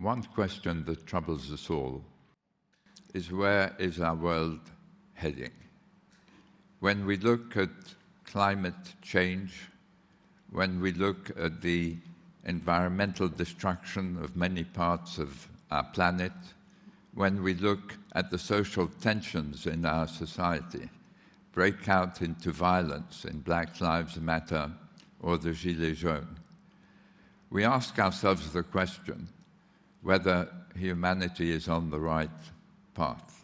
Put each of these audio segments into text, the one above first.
one question that troubles us all is, where is our world heading? When we look at climate change, when we look at the environmental destruction of many parts of our planet, when we look at the social tensions in our society, break out into violence in Black Lives Matter or the Gilets jaunes, we ask ourselves the question whether humanity is on the right path.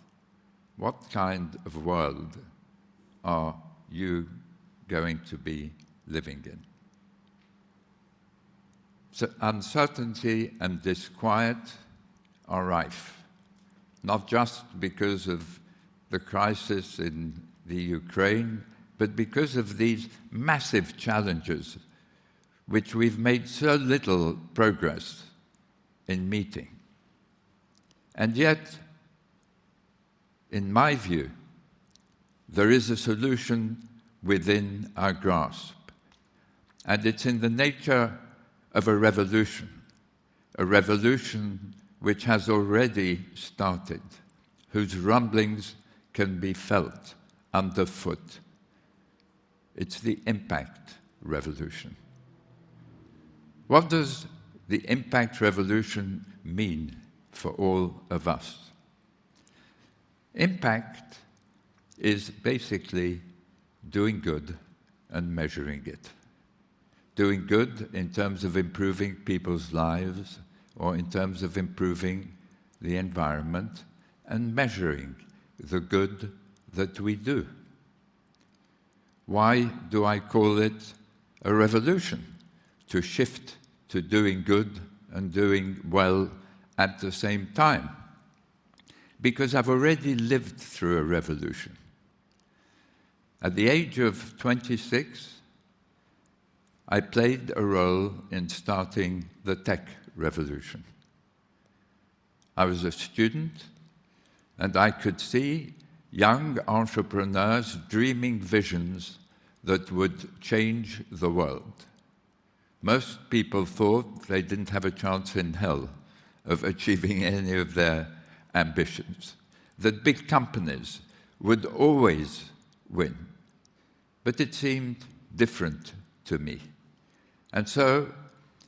What kind of world are you going to be living in? So uncertainty and disquiet are rife, not just because of the crisis in the Ukraine, but because of these massive challenges which we've made so little progress in meeting. And yet, in my view, there is a solution within our grasp, and it's in the nature of a revolution which has already started, whose rumblings can be felt underfoot. It's the impact revolution. What does the impact revolution mean for all of us? Impact is basically doing good and measuring it. Doing good in terms of improving people's lives or in terms of improving the environment, and measuring the good that we do. Why do I call it a revolution? To shift to doing good and doing well at the same time. Because I've already lived through a revolution. At the age of 26, I played a role in starting the tech revolution. I was a student, and I could see young entrepreneurs dreaming visions that would change the world. Most people thought they didn't have a chance in hell of achieving any of their ambitions, that big companies would always win. But it seemed different to me. And so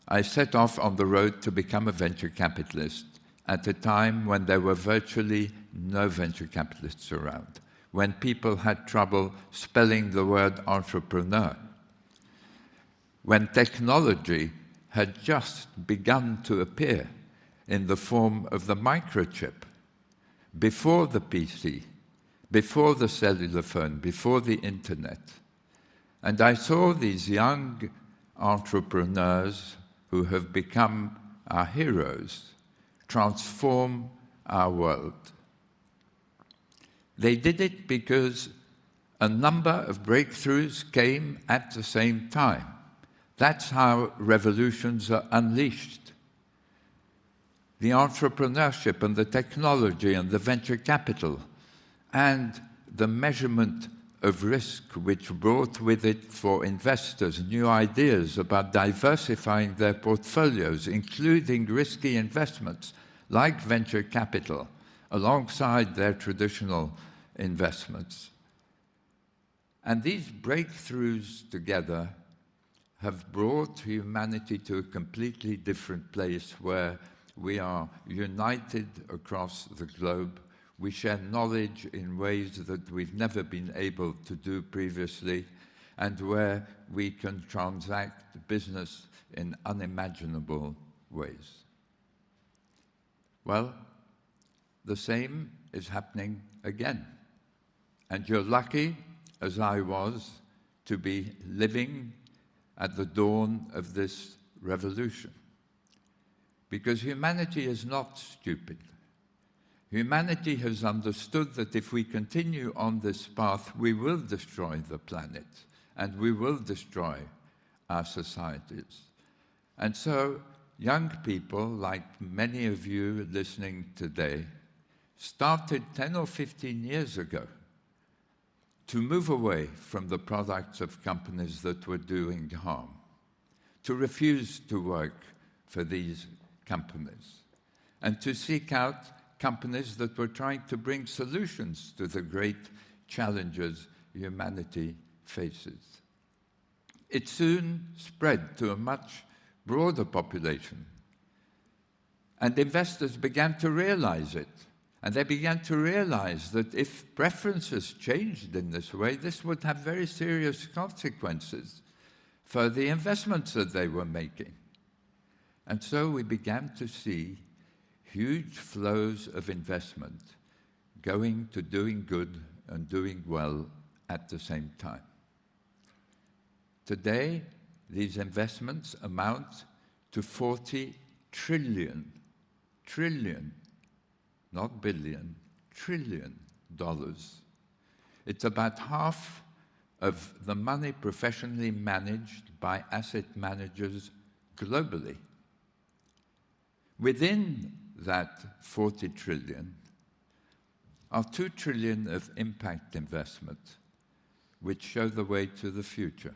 I set off on the road to become a venture capitalist at a time when there were virtually no venture capitalists around, when people had trouble spelling the word entrepreneur, when technology had just begun to appear in the form of the microchip, before the PC, before the cellular phone, before the internet. And I saw these young entrepreneurs who have become our heroes transform our world. They did it because a number of breakthroughs came at the same time. That's how revolutions are unleashed. The entrepreneurship and the technology and the venture capital and the measurement of risk, which brought with it for investors new ideas about diversifying their portfolios, including risky investments like venture capital, alongside their traditional investments. And these breakthroughs together have brought humanity to a completely different place where we are united across the globe. We share knowledge in ways that we've never been able to do previously, and where we can transact business in unimaginable ways. Well, the same is happening again. And you're lucky, as I was, to be living at the dawn of this revolution. Because humanity is not stupid. Humanity has understood that if we continue on this path, we will destroy the planet and we will destroy our societies. And so, young people, like many of you listening today, started 10 or 15 years ago to move away from the products of companies that were doing harm, to refuse to work for these companies. and to seek out companies that were trying to bring solutions to the great challenges humanity faces. It soon spread to a much broader population, and investors began to realize it. And they began to realize that if preferences changed in this way, this would have very serious consequences for the investments that they were making. And so we began to see huge flows of investment going to doing good and doing well at the same time. Today, these investments amount to 40 trillion, not billion, trillion dollars. It's about half of the money professionally managed by asset managers globally. Within that 40 trillion are 2 trillion of impact investment, which show the way to the future.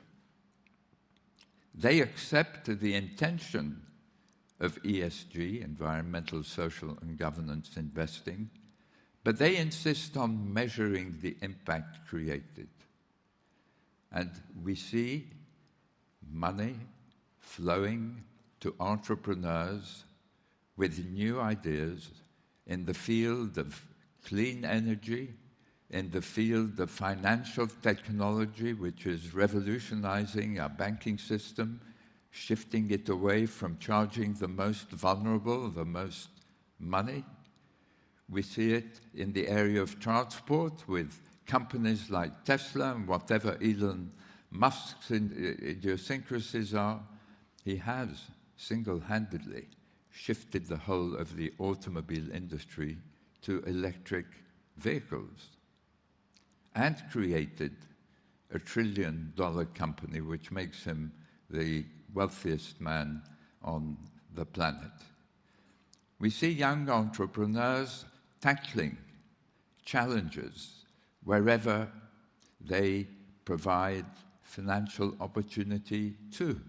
They accept the intention of ESG, environmental, social, and governance investing, but they insist on measuring the impact created. And we see money flowing to entrepreneurs with new ideas in the field of clean energy, in the field of financial technology, which is revolutionizing our banking system, shifting it away from charging the most vulnerable the most money. We see it in the area of transport with companies like Tesla and whatever Elon Musk's idiosyncrasies are. He has single-handedly shifted the whole of the automobile industry to electric vehicles and created a $1 trillion company which makes him the wealthiest man on the planet. We see young entrepreneurs tackling challenges wherever they provide financial opportunity to.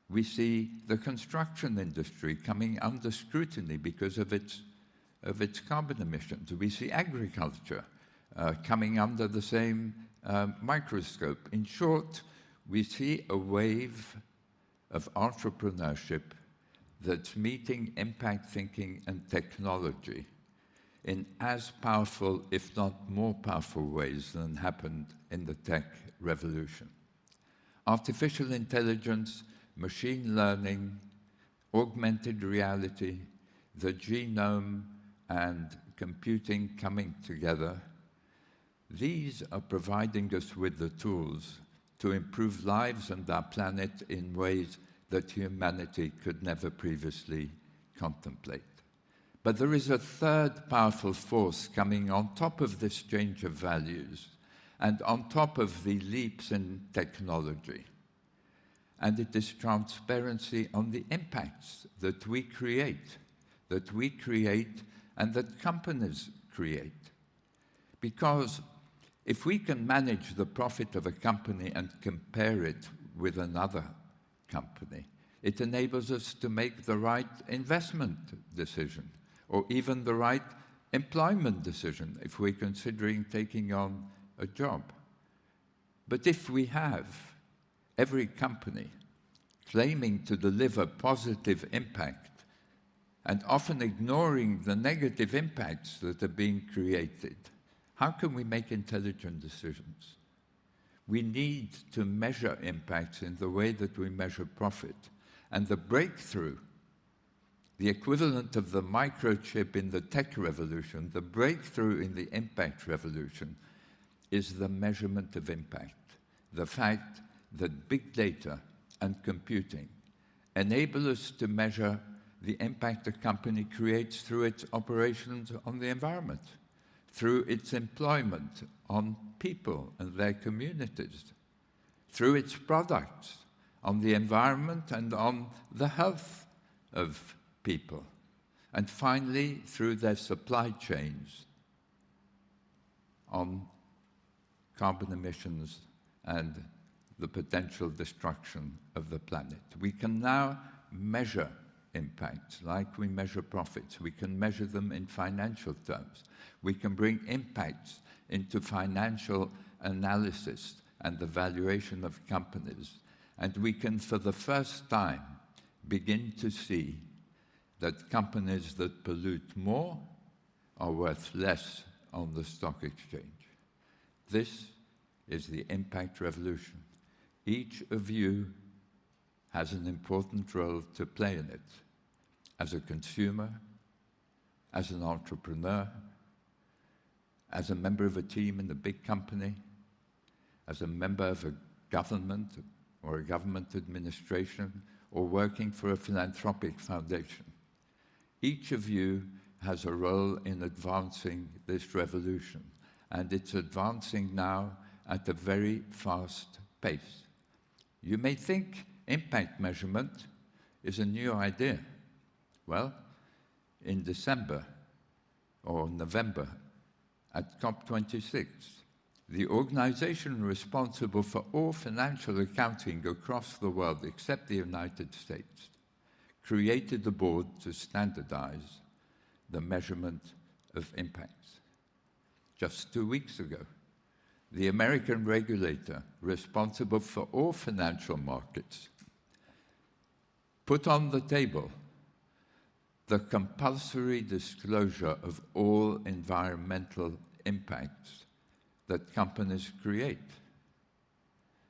We see the construction industry coming under scrutiny because of its carbon emissions. We see agriculture coming under the same microscope. In short, we see a wave of entrepreneurship that's meeting impact thinking and technology in as powerful, if not more powerful ways than happened in the tech revolution. Artificial intelligence, machine learning, augmented reality, the genome, and computing coming together, these are providing us with the tools to improve lives and our planet in ways that humanity could never previously contemplate. But there is a third powerful force coming on top of this change of values and on top of the leaps in technology. And it is transparency on the impacts that we create and that companies create. Because if we can manage the profit of a company and compare it with another company, it enables us to make the right investment decision or even the right employment decision if we're considering taking on a job. But if we have every company claiming to deliver positive impact and often ignoring the negative impacts that are being created, how can we make intelligent decisions? We need to measure impacts in the way that we measure profit. And the breakthrough, the equivalent of the microchip in the tech revolution, the breakthrough in the impact revolution, is the measurement of impact. The fact that big data and computing enable us to measure the impact a company creates through its operations on the environment, through its employment on people and their communities, through its products on the environment and on the health of people, and finally through their supply chains on carbon emissions and the potential destruction of the planet. We can now measure impacts, like we measure profits. We can measure them in financial terms. We can bring impacts into financial analysis and the valuation of companies. And we can, for the first time, begin to see that companies that pollute more are worth less on the stock exchange. This is the impact revolution. Each of you has an important role to play in it, as a consumer, as an entrepreneur, as a member of a team in a big company, as a member of a government or a government administration, or working for a philanthropic foundation. Each of you has a role in advancing this revolution, and it's advancing now at a very fast pace. You may think impact measurement is a new idea. Well, in December or November at COP26, the organization responsible for all financial accounting across the world, except the United States, created a board to standardize the measurement of impacts. Just 2 weeks ago, the American regulator responsible for all financial markets put on the table the compulsory disclosure of all environmental impacts that companies create.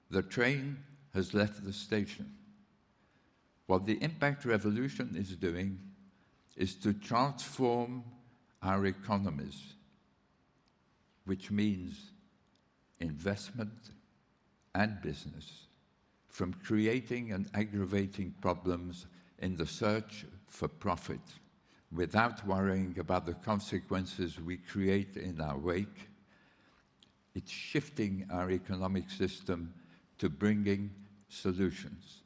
The train has left the station. What the impact revolution is doing is to transform our economies, which means investment and business, from creating and aggravating problems in the search for profit without worrying about the consequences we create in our wake. It's shifting our economic system to bringing solutions.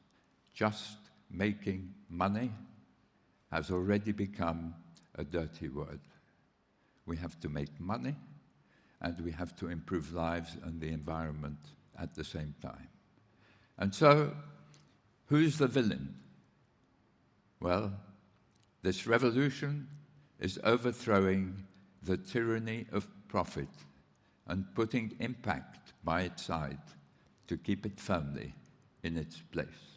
Just making money has already become a dirty word. We have to make money, and we have to improve lives and the environment at the same time. And so, who's the villain? Well, this revolution is overthrowing the tyranny of profit and putting impact by its side to keep it firmly in its place.